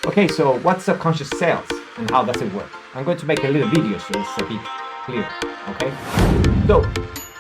Okay, so what's subconscious sales and how does it work? I'm going to make a little video so it's a bit clearer, okay? So,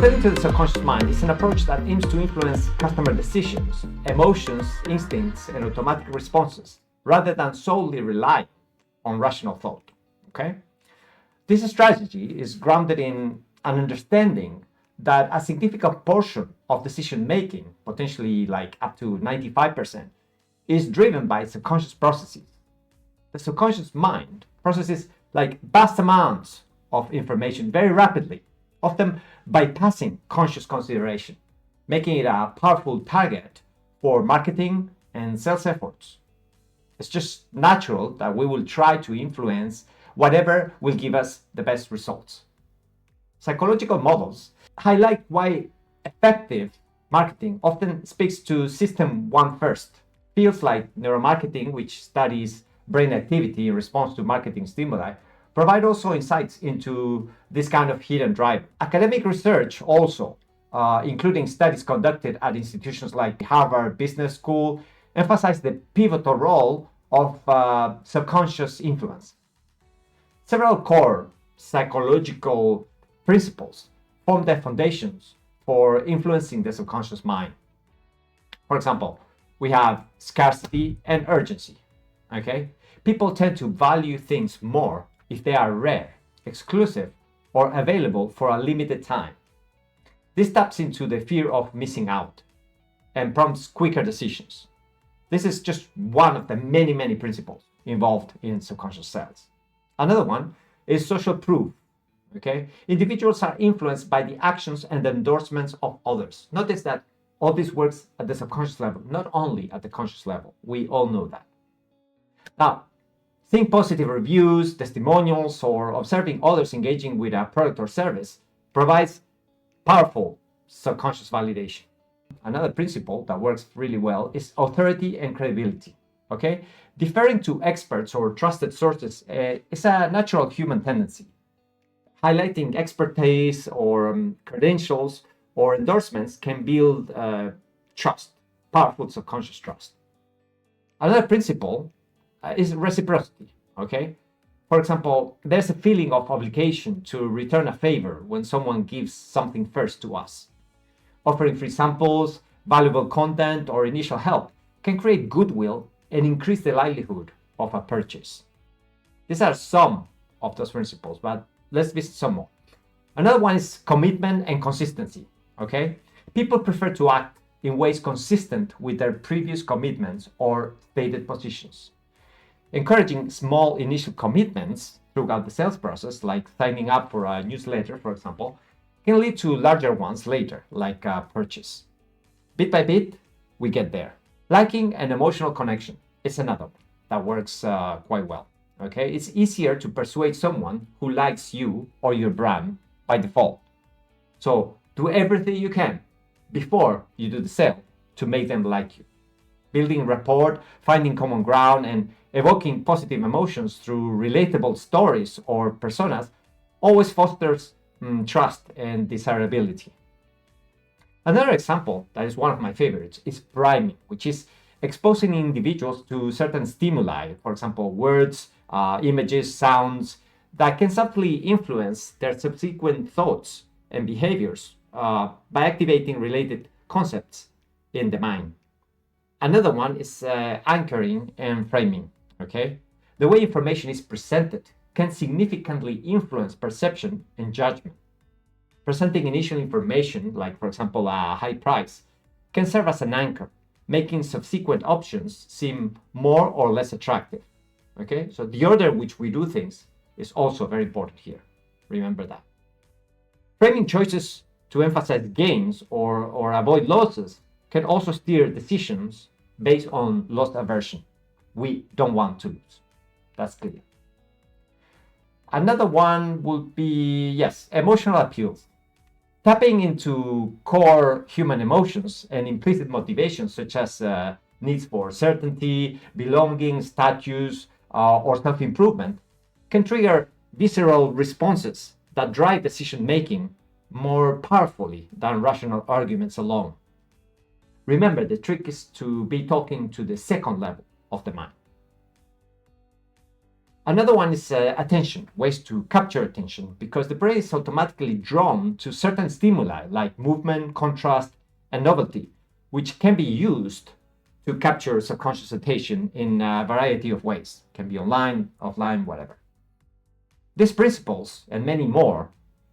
selling to the subconscious mind is an approach that aims to influence customer decisions, emotions, instincts, and automatic responses, rather than solely rely on rational thought, okay? This strategy is grounded in an understanding that a significant portion of decision making, potentially like up to 95%, is driven by subconscious processes. The subconscious mind processes like vast amounts of information very rapidly, often bypassing conscious consideration, making it a powerful target for marketing and sales efforts. It's just natural that we will try to influence whatever will give us the best results. Psychological models highlight why effective marketing often speaks to system one first. Fields like neuromarketing, which studies brain activity in response to marketing stimuli, provide also insights into this kind of hidden driver. Academic research also, including studies conducted at institutions like Harvard Business School, emphasize the pivotal role of subconscious influence. Several core psychological principles form the foundations for influencing the subconscious mind. For example, we have scarcity and urgency. Okay? People tend to value things more if they are rare, exclusive, or available for a limited time. This taps into the fear of missing out and prompts quicker decisions. This is just one of the many principles involved in subconscious sales. Another one is social proof. Okay? Individuals are influenced by the actions and endorsements of others. Notice that all this works at the subconscious level, not only at the conscious level. We all know that. Now, seeing positive reviews, testimonials, or observing others engaging with a product or service provides powerful subconscious validation. Another principle that works really well is authority and credibility. Okay? Deferring to experts or trusted sources is a natural human tendency. Highlighting expertise or credentials or endorsements can build trust, powerful subconscious trust. Another principle is reciprocity, okay? For example, there's a feeling of obligation to return a favor when someone gives something first to us. Offering free samples, valuable content, or initial help can create goodwill and increase the likelihood of a purchase. These are some of those principles, but let's visit some more. Another one is commitment and consistency. Okay? People prefer to act in ways consistent with their previous commitments or stated positions. Encouraging small initial commitments throughout the sales process, like signing up for a newsletter, for example, can lead to larger ones later, like a purchase. Bit by bit, we get there. Liking and emotional connection is another one that works quite well. Okay? It's easier to persuade someone who likes you or your brand by default. So, do everything you can before you do the sale to make them like you. Building rapport, finding common ground, and evoking positive emotions through relatable stories or personas always fosters trust and desirability. Another example that is one of my favorites is priming, which is exposing individuals to certain stimuli, for example, words, images, sounds, that can subtly influence their subsequent thoughts and behaviors by activating related concepts in the mind. Another one is anchoring and framing. Okay, the way information is presented can significantly influence perception and judgment. Presenting initial information, like for example a high price, can serve as an anchor, making subsequent options seem more or less attractive. Okay, so the order in which we do things is also very important here. Remember that. Framing choices to emphasize gains or avoid losses can also steer decisions based on loss aversion. We don't want to lose. That's clear. Another one would be, yes, emotional appeals. Tapping into core human emotions and implicit motivations such as needs for certainty, belonging, status, or self-improvement can trigger visceral responses that drive decision-making more powerfully than rational arguments alone. Remember, the trick is to be talking to the second level of the mind. Another one is attention, ways to capture attention, because the brain is automatically drawn to certain stimuli like movement, contrast, and novelty, which can be used to capture subconscious attention in a variety of ways. It can be online, offline, whatever. These principles and many more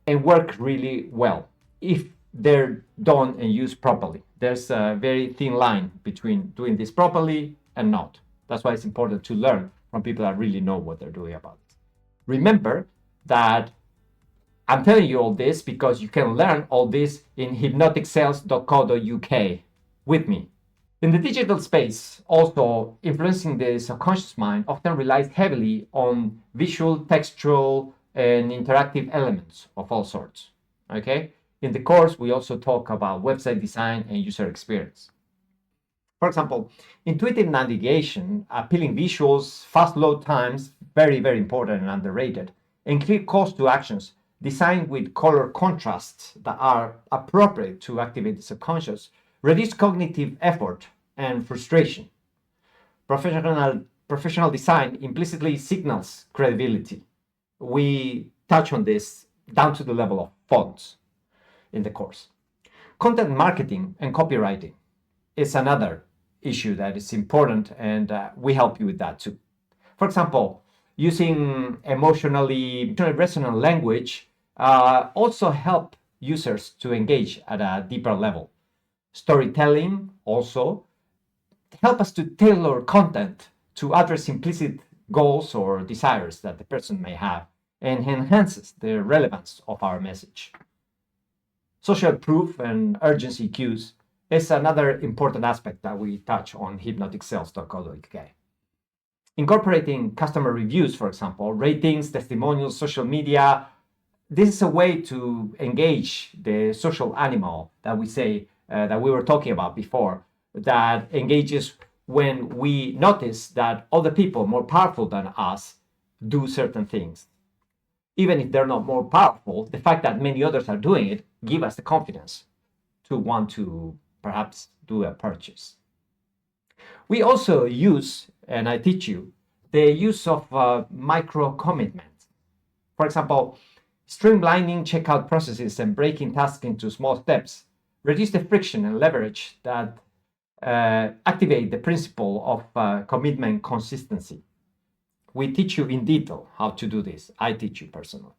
and work really well if they're done and used properly. There's a very thin line between doing this properly and not. That's why it's important to learn from people that really know what they're doing about it. Remember that I'm telling you all this because you can learn all this in hypnoticsales.co.uk with me. In the digital space, also influencing the subconscious mind often relies heavily on visual, textual, and interactive elements of all sorts. Okay? In the course, we also talk about website design and user experience. For example, intuitive navigation, appealing visuals, fast load times, very, very important and underrated, and clear calls to actions designed with color contrasts that are appropriate to activate the subconscious, reduce cognitive effort and frustration. Professional design implicitly signals credibility. We touch on this down to the level of fonts in the course. Content marketing and copywriting is another issue that is important, and we help you with that too. For example, using emotionally resonant language also help users to engage at a deeper level. Storytelling also help us to tailor content to address implicit goals or desires that the person may have and enhances the relevance of our message. Social proof and urgency cues is another important aspect that we touch on hypnoticsales.co.uk. Incorporating customer reviews, for example, ratings, testimonials, social media, this is a way to engage the social animal that we say, that we were talking about before, that engages when we notice that other people more powerful than us do certain things. Even if they're not more powerful, the fact that many others are doing it gives us the confidence to want to perhaps do a purchase. We also use, and I teach you, the use of micro commitments. For example, streamlining checkout processes and breaking tasks into small steps reduce the friction and leverage that activate the principle of commitment consistency. We teach you in detail how to do this. I teach you personally.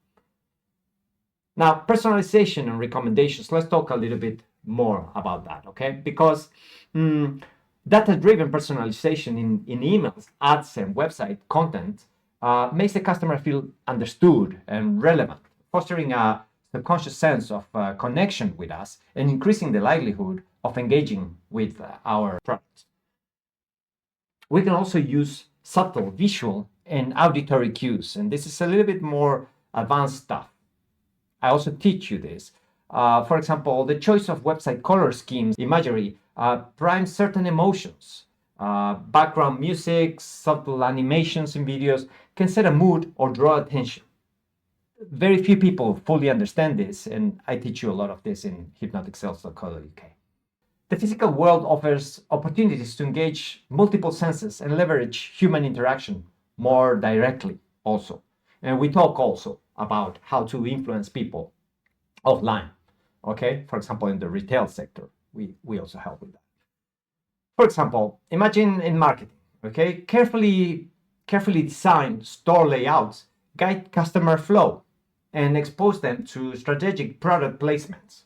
Now, personalization and recommendations, let's talk a little bit more about that, okay? Because data-driven personalization in emails, ads, and website content makes the customer feel understood and relevant, fostering a subconscious sense of connection with us and increasing the likelihood of engaging with our products. We can also use subtle visual and auditory cues, and this is a little bit more advanced stuff. I also teach you this. For example, the choice of website color schemes, imagery, primes certain emotions. Background music, subtle animations in videos can set a mood or draw attention. Very few people fully understand this, and I teach you a lot of this in hypnoticsales.co.uk. The physical world offers opportunities to engage multiple senses and leverage human interaction more directly also. And we talk also about how to influence people offline, okay? For example, in the retail sector, we also help with that. For example, imagine in marketing, okay? Carefully designed store layouts guide customer flow and expose them to strategic product placements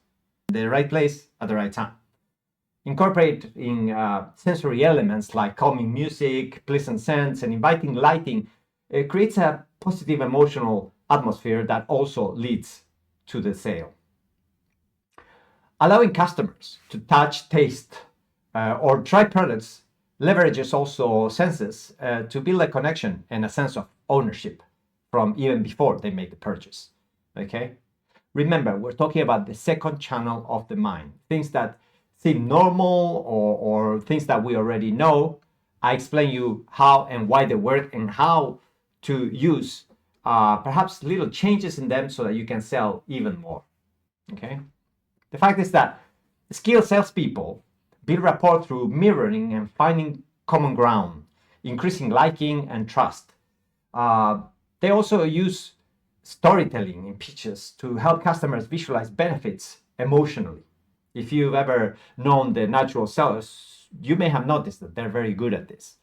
in the right place at the right time. Incorporating sensory elements like calming music, pleasant scents, and inviting lighting creates a positive emotional atmosphere that also leads to the sale. Allowing customers to touch, taste, or try products leverages also senses to build a connection and a sense of ownership from even before they make the purchase. Okay? Remember, we're talking about the second channel of the mind, things that seem normal or things that we already know. I explain you how and why they work and how to use perhaps little changes in them so that you can sell even more. Okay? The fact is that skilled salespeople build rapport through mirroring and finding common ground, increasing liking and trust. Uh, they also use storytelling in pitches to help customers visualize benefits emotionally. If you've ever known the natural sellers, you may have noticed that they're very good at this.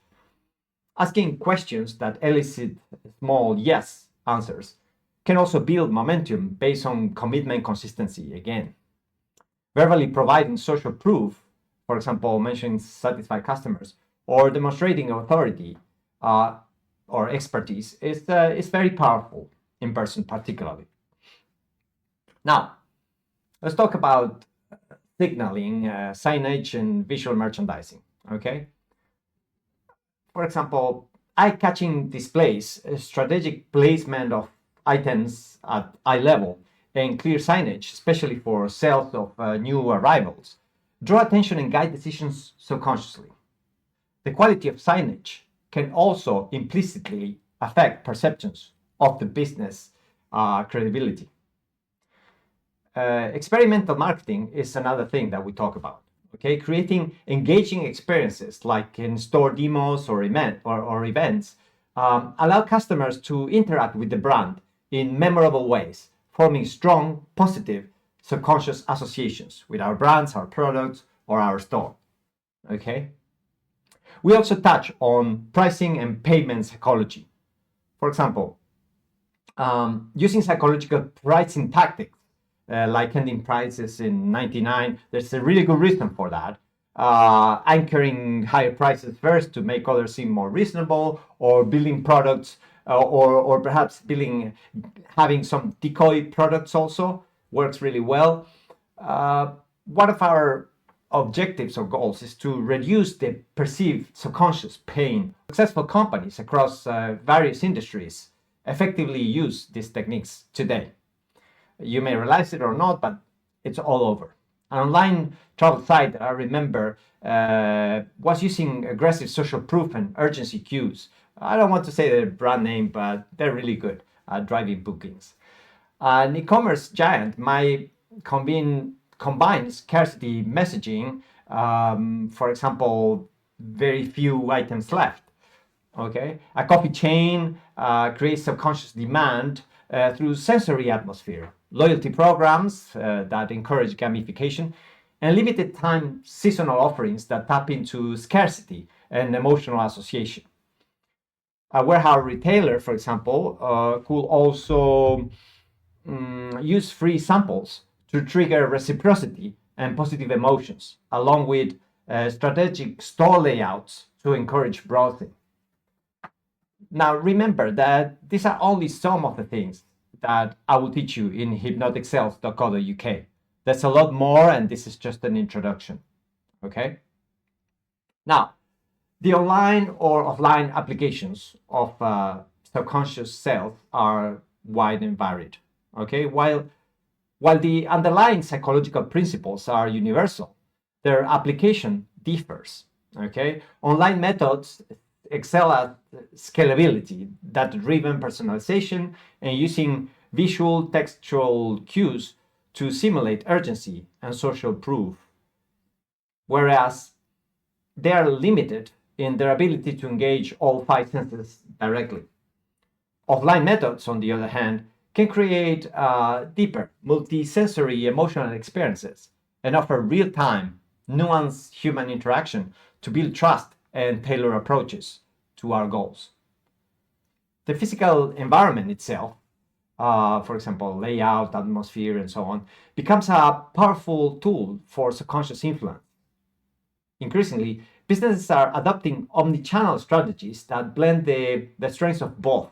Asking questions that elicit small yes answers can also build momentum based on commitment consistency again. Verbally providing social proof, for example, mentioning satisfied customers, or demonstrating authority or expertise is very powerful in person particularly. Now, let's talk about signaling, signage, and visual merchandising, okay? For example, eye-catching displays, strategic placement of items at eye level, and clear signage, especially for sales of new arrivals, draw attention and guide decisions subconsciously. The quality of signage can also implicitly affect perceptions of the business credibility. Experimental marketing is another thing that we talk about. Okay, creating engaging experiences like in-store demos or events allow customers to interact with the brand in memorable ways, forming strong, positive, subconscious associations with our brands, our products, or our store. Okay. We also touch on pricing and payment psychology. For example, using psychological pricing tactics like ending prices in 99, there's a really good reason for that. Anchoring higher prices first to make others seem more reasonable, or building products, or perhaps having some decoy products also works really well. One of our objectives or goals is to reduce the perceived subconscious pain. Successful companies across various industries effectively use these techniques today. You may realize it or not, but it's all over. An online travel site that I remember was using aggressive social proof and urgency cues. I don't want to say the brand name, but they're really good at driving bookings. An e-commerce giant might combine scarcity messaging, for example, very few items left. Okay, a coffee chain creates subconscious demand through sensory atmosphere, loyalty programs that encourage gamification, and limited time seasonal offerings that tap into scarcity and emotional association. A warehouse retailer, for example, could also use free samples to trigger reciprocity and positive emotions, along with strategic store layouts to encourage browsing. Now, remember that these are only some of the things that I will teach you in hypnoticsales.co.uk. There's a lot more, and this is just an introduction. Okay? Now, the online or offline applications of subconscious self are wide and varied. Okay? While the underlying psychological principles are universal, their application differs. Okay? Online methods excel at scalability, data-driven personalization, and using visual textual cues to simulate urgency and social proof, whereas they are limited in their ability to engage all five senses directly. Offline methods, on the other hand, can create deeper, multi-sensory emotional experiences and offer real-time, nuanced human interaction to build trust and tailor approaches to our goals. The physical environment itself, for example, layout, atmosphere, and so on, becomes a powerful tool for subconscious influence. Increasingly, businesses are adopting omni-channel strategies that blend the strengths of both,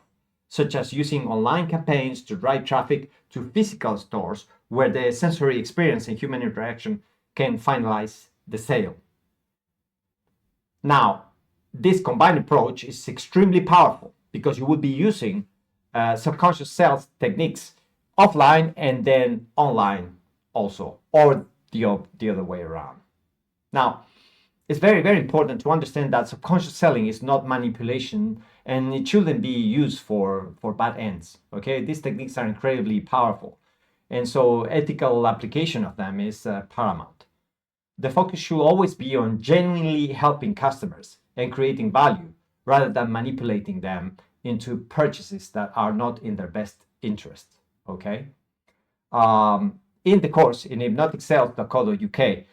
such as using online campaigns to drive traffic to physical stores where the sensory experience and human interaction can finalize the sale. Now, this combined approach is extremely powerful because you would be using subconscious sales techniques offline and then online also, or the other way around. Now, it's very, very important to understand that subconscious selling is not manipulation, and it shouldn't be used for bad ends. Okay, these techniques are incredibly powerful, and so ethical application of them is paramount. The focus should always be on genuinely helping customers and creating value rather than manipulating them into purchases that are not in their best interest. Okay. In the course in hypnoticsales.co.uk,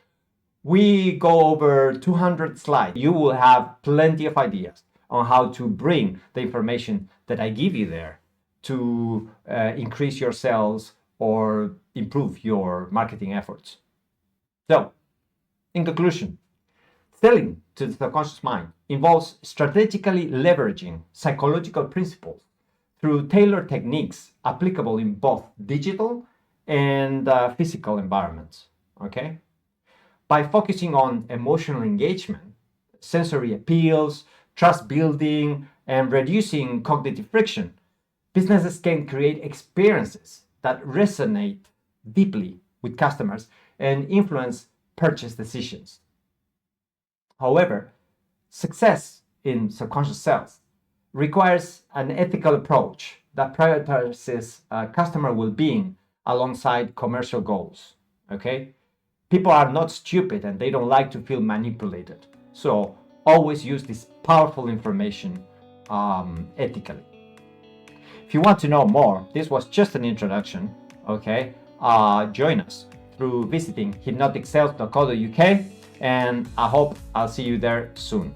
we go over 200 slides. You will have plenty of ideas on how to bring the information that I give you there to increase your sales or improve your marketing efforts. So, in conclusion, selling to the subconscious mind involves strategically leveraging psychological principles through tailored techniques applicable in both digital and physical environments. Okay? By focusing on emotional engagement, sensory appeals, trust building, and reducing cognitive friction, businesses can create experiences that resonate deeply with customers and influence purchase decisions. However, success in subconscious sales requires an ethical approach that prioritizes customer well-being alongside commercial goals. Okay? People are not stupid and they don't like to feel manipulated. So always use this powerful information ethically. If you want to know more, this was just an introduction. Okay? Join us through visiting hypnoticsales.co.uk, and I hope I'll see you there soon.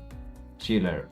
See you later.